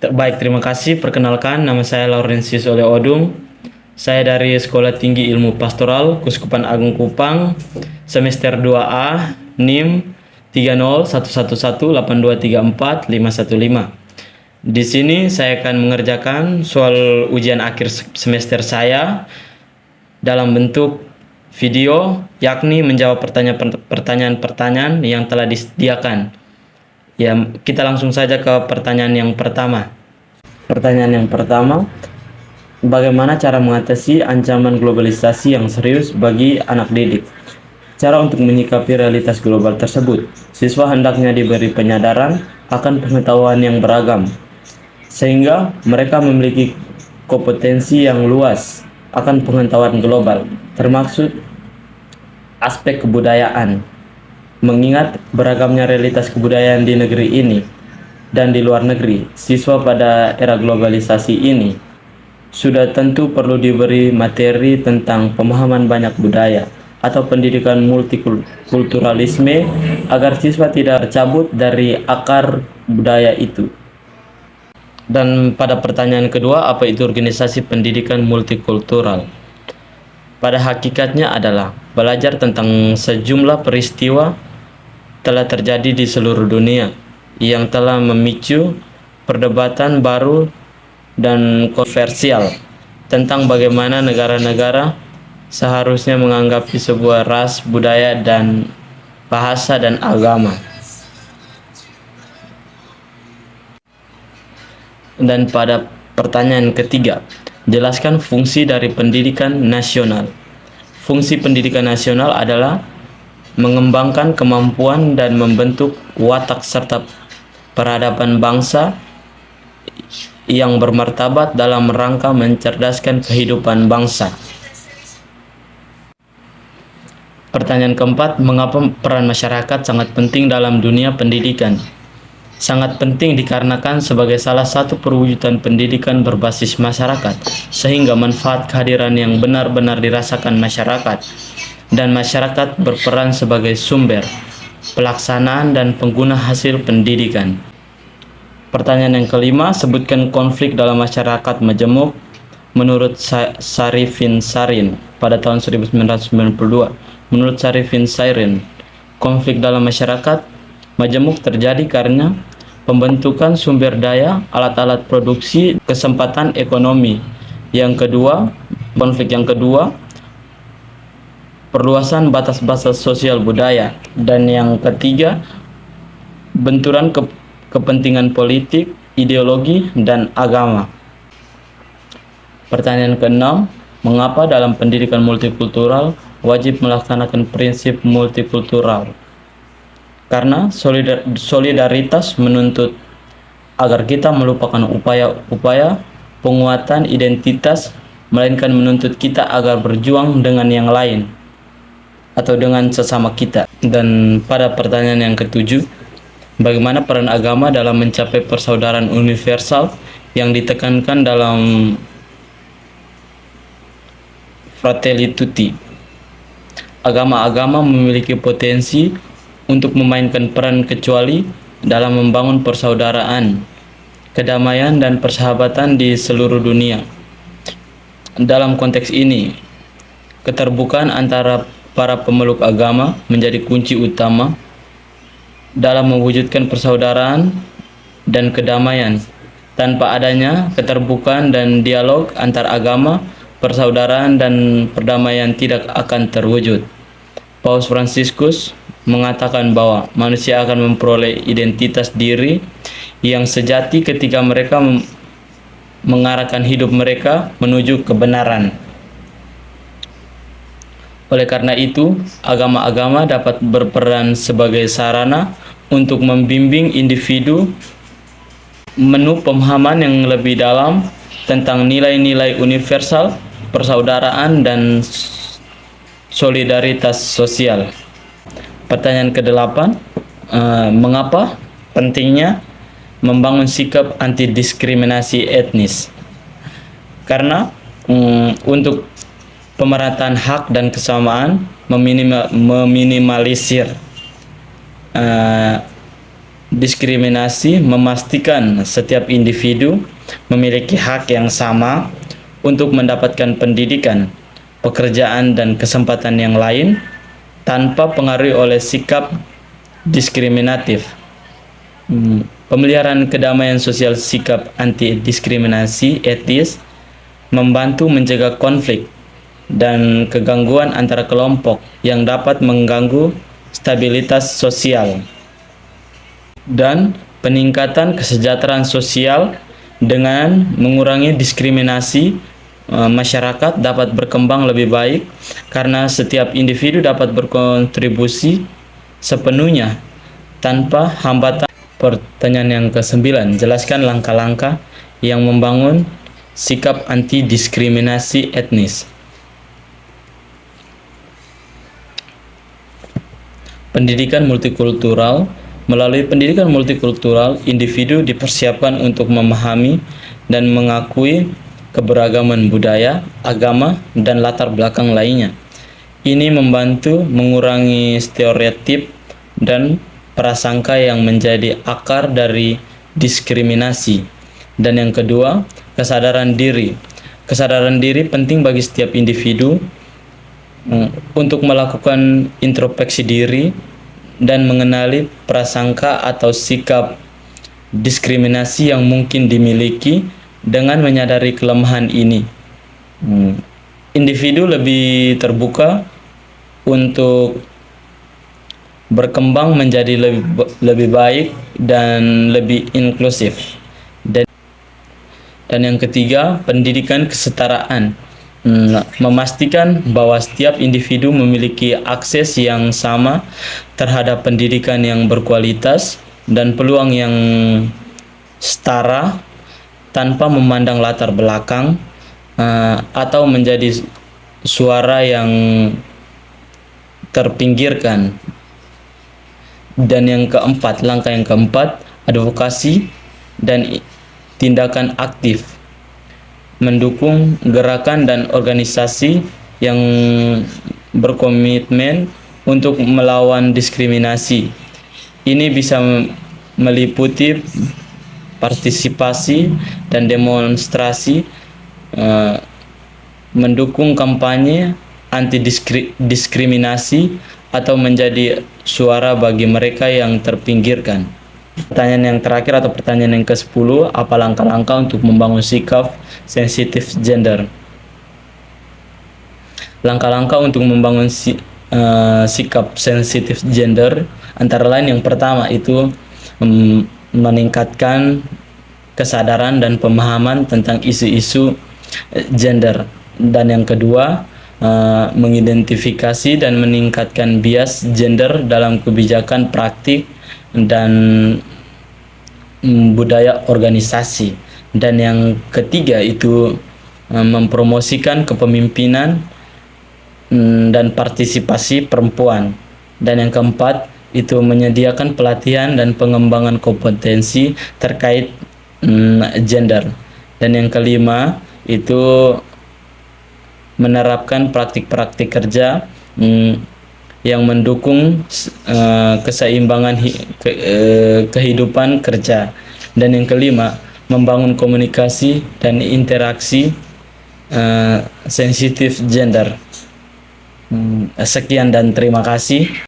Baik, terima kasih. Perkenalkan, nama saya Laurentius Oleh Odung. Saya dari Sekolah Tinggi Ilmu Pastoral, Kuskupan Agung Kupang, semester 2A, NIM 3011182345515. Di sini saya akan mengerjakan soal ujian akhir semester saya dalam bentuk video, yakni menjawab pertanyaan-pertanyaan yang telah disediakan. Ya, kita langsung saja ke pertanyaan yang pertama. Pertanyaan yang pertama, bagaimana cara mengatasi ancaman globalisasi yang serius bagi anak didik? Cara untuk menyikapi realitas global tersebut, siswa hendaknya diberi penyadaran akan pengetahuan yang beragam, sehingga mereka memiliki kompetensi yang luas akan pengetahuan global, termasuk aspek kebudayaan. Mengingat beragamnya realitas kebudayaan di negeri ini dan di luar negeri, siswa pada era globalisasi ini sudah tentu perlu diberi materi tentang pemahaman banyak budaya atau pendidikan multikulturalisme agar siswa tidak tercabut dari akar budaya itu. Dan pada pertanyaan kedua, apa itu organisasi pendidikan multikultural? Pada hakikatnya adalah belajar tentang sejumlah peristiwa telah terjadi di seluruh dunia yang telah memicu perdebatan baru dan kontroversial tentang bagaimana negara-negara seharusnya menganggapi sebuah ras, budaya, dan bahasa dan agama. Dan pada pertanyaan ketiga, jelaskan fungsi dari pendidikan nasional. Fungsi pendidikan nasional adalah mengembangkan kemampuan dan membentuk watak serta peradaban bangsa yang bermartabat dalam rangka mencerdaskan kehidupan bangsa. Pertanyaan keempat, mengapa peran masyarakat sangat penting dalam dunia pendidikan? Sangat penting dikarenakan sebagai salah satu perwujudan pendidikan berbasis masyarakat, sehingga manfaat kehadiran yang benar-benar dirasakan masyarakat, dan masyarakat berperan sebagai sumber, pelaksanaan, dan pengguna hasil pendidikan. Pertanyaan yang kelima, sebutkan konflik dalam masyarakat majemuk menurut Sarifin Sarin pada tahun 1992. Menurut Sarifin Sarin, konflik dalam masyarakat majemuk terjadi karena pembentukan sumber daya, alat-alat produksi, kesempatan ekonomi. Yang kedua, konflik yang kedua, perluasan batas-batas sosial budaya. Dan yang ketiga, benturan kepentingan politik, ideologi, dan agama. Pertanyaan keenam, mengapa dalam pendidikan multikultural wajib melaksanakan prinsip multikultural? Karena solidaritas menuntut agar kita melupakan upaya-upaya penguatan identitas, melainkan menuntut kita agar berjuang dengan yang lain atau dengan sesama kita. Dan pada pertanyaan yang ketujuh, bagaimana peran agama dalam mencapai persaudaraan universal yang ditekankan dalam Fratelli Tutti? Agama-agama memiliki potensi untuk memainkan peran kecuali dalam membangun persaudaraan, kedamaian, dan persahabatan di seluruh dunia. Dalam konteks ini, keterbukaan antara para pemeluk agama menjadi kunci utama dalam mewujudkan persaudaraan dan kedamaian. Tanpa adanya keterbukaan dan dialog antar agama, persaudaraan dan perdamaian tidak akan terwujud. Paus Fransiskus mengatakan bahwa manusia akan memperoleh identitas diri yang sejati ketika mereka mengarahkan hidup mereka menuju kebenaran. Oleh karena itu, agama-agama dapat berperan sebagai sarana untuk membimbing individu menuju pemahaman yang lebih dalam tentang nilai-nilai universal, persaudaraan, dan solidaritas sosial. Pertanyaan ke-8, mengapa pentingnya membangun sikap anti-diskriminasi etnis? Karena untuk pemerataan hak dan kesamaan, meminimalisir diskriminasi memastikan setiap individu memiliki hak yang sama untuk mendapatkan pendidikan, pekerjaan, dan kesempatan yang lain tanpa pengaruh oleh sikap diskriminatif. Pemeliharaan kedamaian sosial, sikap anti-diskriminasi etis membantu mencegah konflik dan kegangguan antara kelompok yang dapat mengganggu stabilitas sosial, dan peningkatan kesejahteraan sosial. Dengan mengurangi diskriminasi, masyarakat dapat berkembang lebih baik karena setiap individu dapat berkontribusi sepenuhnya tanpa hambatan. Pertanyaan yang ke-9, jelaskan langkah-langkah yang membangun sikap anti-diskriminasi etnis. Pendidikan multikultural. Melalui pendidikan multikultural, individu dipersiapkan untuk memahami dan mengakui keberagaman budaya, agama, dan latar belakang lainnya. Ini membantu mengurangi stereotip dan prasangka yang menjadi akar dari diskriminasi. Dan yang kedua, kesadaran diri. Kesadaran diri penting bagi setiap individu untuk melakukan introspeksi diri dan mengenali prasangka atau sikap diskriminasi yang mungkin dimiliki. Dengan menyadari kelemahan ini, individu lebih terbuka untuk berkembang menjadi lebih baik dan lebih inklusif. Dan yang ketiga, pendidikan kesetaraan. Memastikan bahwa setiap individu memiliki akses yang sama terhadap pendidikan yang berkualitas dan peluang yang setara tanpa memandang latar belakang atau menjadi suara yang terpinggirkan. Dan yang keempat, langkah yang keempat, advokasi dan tindakan aktif. Mendukung gerakan dan organisasi yang berkomitmen untuk melawan diskriminasi. Ini bisa meliputi partisipasi dan demonstrasi, mendukung kampanye anti-diskriminasi, atau menjadi suara bagi mereka yang terpinggirkan. Pertanyaan yang terakhir atau pertanyaan yang ke-10, apa langkah-langkah untuk membangun sikap sensitif gender? Langkah-langkah untuk membangun sikap sensitif gender antara lain, yang pertama itu meningkatkan kesadaran dan pemahaman tentang isu-isu gender. Dan yang kedua, mengidentifikasi dan meningkatkan bias gender dalam kebijakan, praktik, dan budaya organisasi. Dan yang ketiga itu mempromosikan kepemimpinan dan partisipasi perempuan. Dan yang keempat itu menyediakan pelatihan dan pengembangan kompetensi terkait gender. Dan yang kelima itu menerapkan praktik-praktik kerja yang mendukung keseimbangan kehidupan kerja. Dan yang kelima, membangun komunikasi dan interaksi sensitif gender. Sekian dan terima kasih.